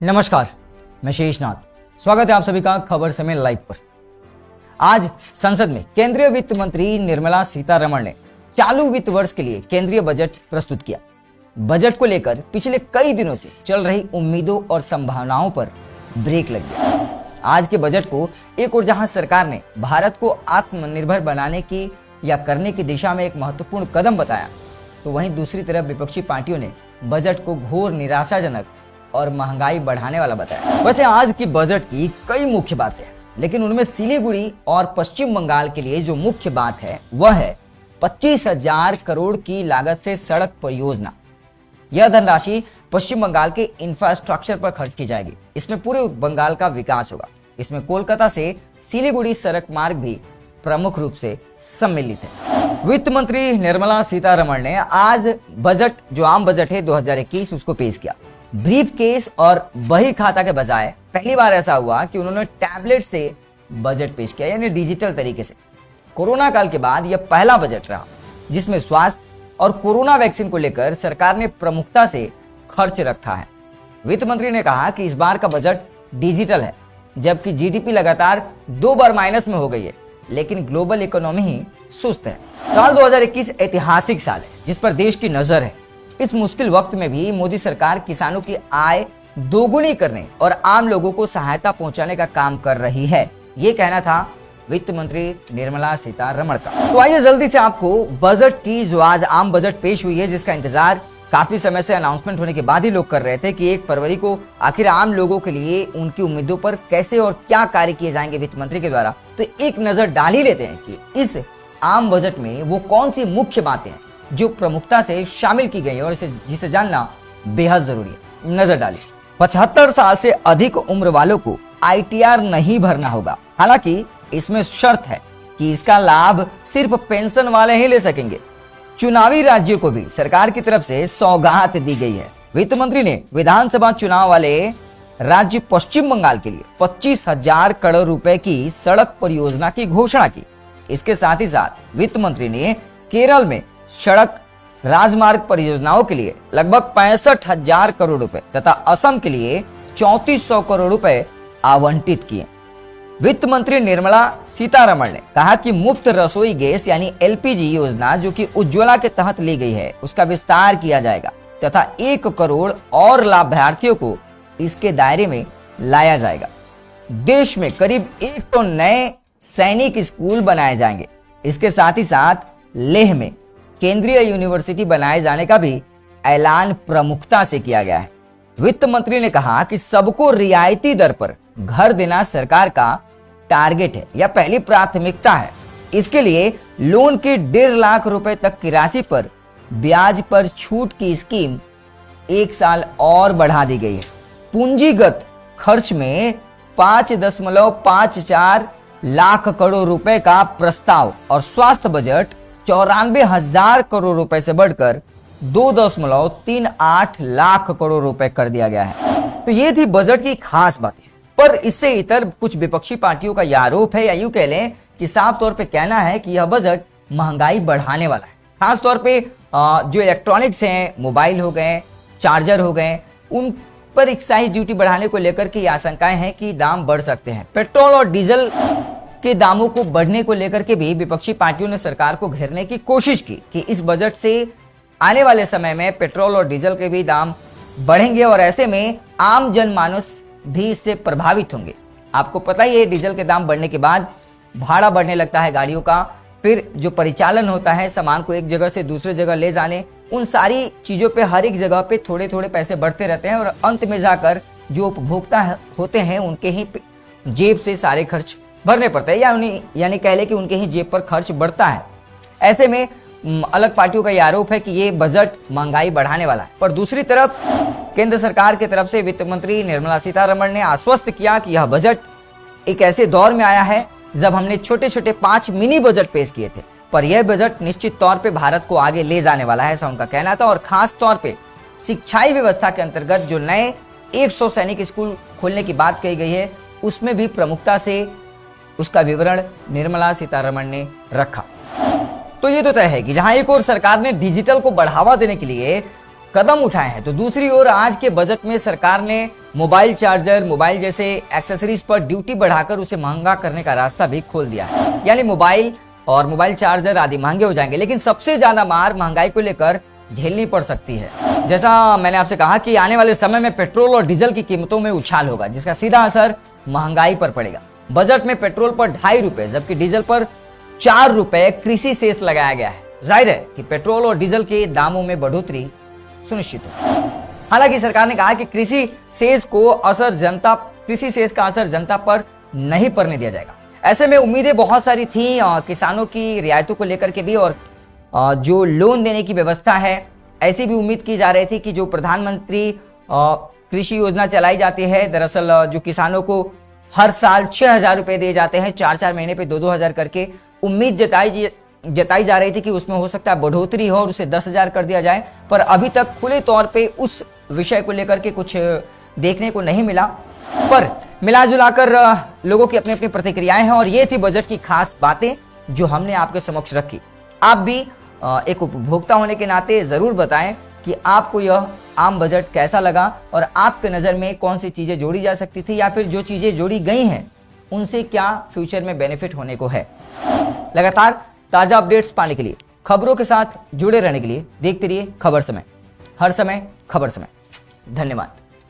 नमस्कार, मैं शेषनाथ। स्वागत है आप सभी का खबर समय लाइव पर। आज संसद में केंद्रीय वित्त मंत्री निर्मला सीतारमण ने चालू वित्त वर्ष के लिए केंद्रीय बजट प्रस्तुत किया। बजट को लेकर पिछले कई दिनों से चल रही उम्मीदों और संभावनाओं पर ब्रेक लग गया। आज के बजट को एक ओर जहां सरकार ने भारत को आत्मनिर्भर बनाने की या करने की दिशा में एक महत्वपूर्ण कदम बताया, तो वहीं दूसरी तरफ विपक्षी पार्टियों ने बजट को घोर निराशाजनक और महंगाई बढ़ाने वाला बताया। वैसे आज की बजट की कई मुख्य बातें हैं, लेकिन उनमें सिलीगुड़ी और पश्चिम बंगाल के लिए जो मुख्य बात है वह है 25,000 करोड़ की लागत से सड़क परियोजना। यह धनराशि पश्चिम बंगाल के इंफ्रास्ट्रक्चर पर खर्च की जाएगी। इसमें पूरे बंगाल का विकास होगा। इसमें कोलकाता से सिलीगुड़ी सड़क मार्ग भी प्रमुख रूप से सम्मिलित है। वित्त मंत्री निर्मला सीतारमण ने आज बजट, जो आम बजट है 2021, उसको पेश किया। ब्रीफ केस और बही खाता के बजाय पहली बार ऐसा हुआ कि उन्होंने टैबलेट से बजट पेश किया, यानी डिजिटल तरीके से। कोरोना काल के बाद यह पहला बजट रहा जिसमें स्वास्थ्य और कोरोना वैक्सीन को लेकर सरकार ने प्रमुखता से खर्च रखा है। वित्त मंत्री ने कहा कि इस बार का बजट डिजिटल है, जबकि जीडीपी लगातार 2 बार माइनस में हो गई है, लेकिन ग्लोबल इकोनॉमी ही सुस्त है। साल 2021 ऐतिहासिक साल है जिस पर देश की नजर है। इस मुश्किल वक्त में भी मोदी सरकार किसानों की आय दोगुनी करने और आम लोगों को सहायता पहुंचाने का काम कर रही है, ये कहना था वित्त मंत्री निर्मला सीतारमण का। तो आइए जल्दी से आपको बजट की, जो आज आम बजट पेश हुई है, जिसका इंतजार काफी समय से अनाउंसमेंट होने के बाद ही लोग कर रहे थे कि 1 फरवरी को आखिर आम लोगों के लिए उनकी उम्मीदों पर कैसे और क्या कार्य किए जाएंगे वित्त मंत्री के द्वारा, तो एक नजर डाल ही लेते हैं कि इस आम बजट में वो कौन सी मुख्य बातें हैं जो प्रमुखता से शामिल की गई है और जिसे जानना बेहद जरूरी है। नजर डालिए। 75 साल से अधिक उम्र वालों को आईटीआर नहीं भरना होगा। हालांकि इसमें शर्त है कि इसका लाभ सिर्फ पेंशन वाले ही ले सकेंगे। चुनावी राज्यों को भी सरकार की तरफ से सौगात दी गई है। वित्त मंत्री ने विधानसभा चुनाव वाले राज्य पश्चिम बंगाल के लिए 25,000 करोड़ रुपए की सड़क परियोजना की घोषणा की। इसके साथ ही साथ वित्त मंत्री ने केरल में सड़क राजमार्ग परियोजनाओं के लिए लगभग 65,000 करोड़ रुपए तथा असम के लिए 3400 करोड़ रुपए आवंटित किए। वित्त मंत्री निर्मला सीतारमण ने कहा कि मुफ्त रसोई गैस यानी एलपीजी योजना, जो कि उज्ज्वला के तहत ली गई है, उसका विस्तार किया जाएगा तथा 1 करोड़ और लाभार्थियों को इसके दायरे में लाया जाएगा। देश में करीब 100 नए सैनिक स्कूल बनाए जाएंगे। इसके साथ ही साथ लेह में केंद्रीय यूनिवर्सिटी बनाए जाने का भी ऐलान प्रमुखता से किया गया है। वित्त मंत्री ने कहा कि सबको रियायती दर पर घर देना सरकार का टारगेट है या पहली प्राथमिकता है। इसके लिए लोन के 1.5 लाख रुपए तक की राशि पर ब्याज पर छूट की स्कीम 1 साल और बढ़ा दी गई है। पूंजीगत खर्च में 5.54 लाख करोड़ रुपए का प्रस्ताव और स्वास्थ्य बजट 94,000 करोड़ रुपए से बढ़कर 2.38 लाख करोड़ रुपए कर दिया गया है। तो ये थी बजट की खास बातें। पर इससे इतर कुछ विपक्षी पार्टियों का यह आरोप है, या यूं कह लें कि साफ तौर पे कहना है कि यह बजट महंगाई बढ़ाने वाला है। खास तौर पे जो इलेक्ट्रॉनिक्स हैं, मोबाइल हो गए, चार्जर हो गए, उन पर एक्साइज ड्यूटी बढ़ाने को लेकर के आशंकाएं हैं कि दाम बढ़ सकते हैं। पेट्रोल और डीजल के दामों को बढ़ने को लेकर के भी विपक्षी पार्टियों ने सरकार को घेरने की कोशिश की कि इस बजट से आने वाले समय में पेट्रोल और डीजल के भी दाम बढ़ेंगे और ऐसे में आम जनमानस भी इससे प्रभावित होंगे। आपको पता ही है, डीजल के दाम बढ़ने के बाद भाड़ा बढ़ने लगता है गाड़ियों का, फिर जो परिचालन होता है सामान को एक जगह से दूसरे जगह ले जाने, उन सारी चीजों पे हर एक जगह पे थोड़े थोड़े पैसे बढ़ते रहते हैं और अंत में जाकर जो उपभोक्ता होते हैं उनके ही जेब से सारे खर्च भरने पड़ते हैं, यानी कह ले कि उनके ही जेब पर खर्च बढ़ता है। ऐसे में अलग पार्टियों का यह आरोप है कि ये बजट महंगाई बढ़ाने वाला है। पर दूसरी तरफ केंद्र सरकार की तरफ से वित्त मंत्री निर्मला सीतारमण ने आश्वस्त किया कि यह बजट एक ऐसे दौर में आया है जब हमने छोटे छोटे 5 मिनी बजट पेश किए थे, पर यह बजट निश्चित तौर पे भारत को आगे ले जाने वाला है, ऐसा उनका कहना था। और खास तौर पे शिक्षाई व्यवस्था के अंतर्गत जो नए 100 सैनिक स्कूल खोलने की बात कही गई है, उसमें भी प्रमुखता से उसका विवरण निर्मला सीतारमण ने रखा। तो ये तो तय है कि जहां एक और सरकार ने डिजिटल को बढ़ावा देने के लिए कदम उठाए हैं, तो दूसरी ओर आज के बजट में सरकार ने मोबाइल चार्जर, मोबाइल जैसे एक्सेसरीज पर ड्यूटी बढ़ाकर उसे महंगा करने का रास्ता भी खोल दिया है। यानी मोबाइल और मोबाइल चार्जर आदि महंगे हो जाएंगे, लेकिन सबसे ज्यादा मार महंगाई को लेकर झेलनी पड़ सकती है। जैसा मैंने आपसे कहा कि आने वाले समय में पेट्रोल और डीजल की कीमतों में उछाल होगा, जिसका सीधा असर महंगाई पर पड़ेगा। बजट में पेट्रोल पर 2.5 रुपए जबकि डीजल पर 4 रुपए कृषि सेस लगाया गया है। जाहिर है कि पेट्रोल और डीजल के दामों में बढ़ोतरी सुनिश्चित हो। हालांकि सरकार ने कहा कि कृषि सेस का असर जनता पर नहीं पड़ने दिया जाएगा। ऐसे में उम्मीदें बहुत सारी थी किसानों की रियायतों को लेकर के भी, और जो लोन देने की व्यवस्था है ऐसी भी उम्मीद की जा रही थी कि जो प्रधानमंत्री कृषि योजना चलाई जाती है, दरअसल जो किसानों को हर साल 6,000 रुपए दिए जाते हैं, 4-4 महीने पे 2-2 हजार करके, उम्मीद जताई जा रही थी कि उसमें हो सकता है बढ़ोतरी हो और उसे 10,000 कर दिया जाए। पर अभी तक खुले तौर पे उस विषय को लेकर के कुछ देखने को नहीं मिला। पर मिला जुलाकर लोगों की अपनी अपनी प्रतिक्रियाएं हैं, और ये थी बजट की खास बातें जो हमने आपके समक्ष रखी। आप भी एक उपभोक्ता होने के नाते जरूर बताएं कि आपको यह आम बजट कैसा लगा और आपके नजर में कौन सी चीजें जोड़ी जा सकती थी, या फिर जो चीजें जोड़ी गई हैं उनसे क्या फ्यूचर में बेनिफिट होने को है। लगातार ताजा अपडेट्स पाने के लिए, खबरों के साथ जुड़े रहने के लिए देखते रहिए खबर समय, हर समय खबर समय। धन्यवाद।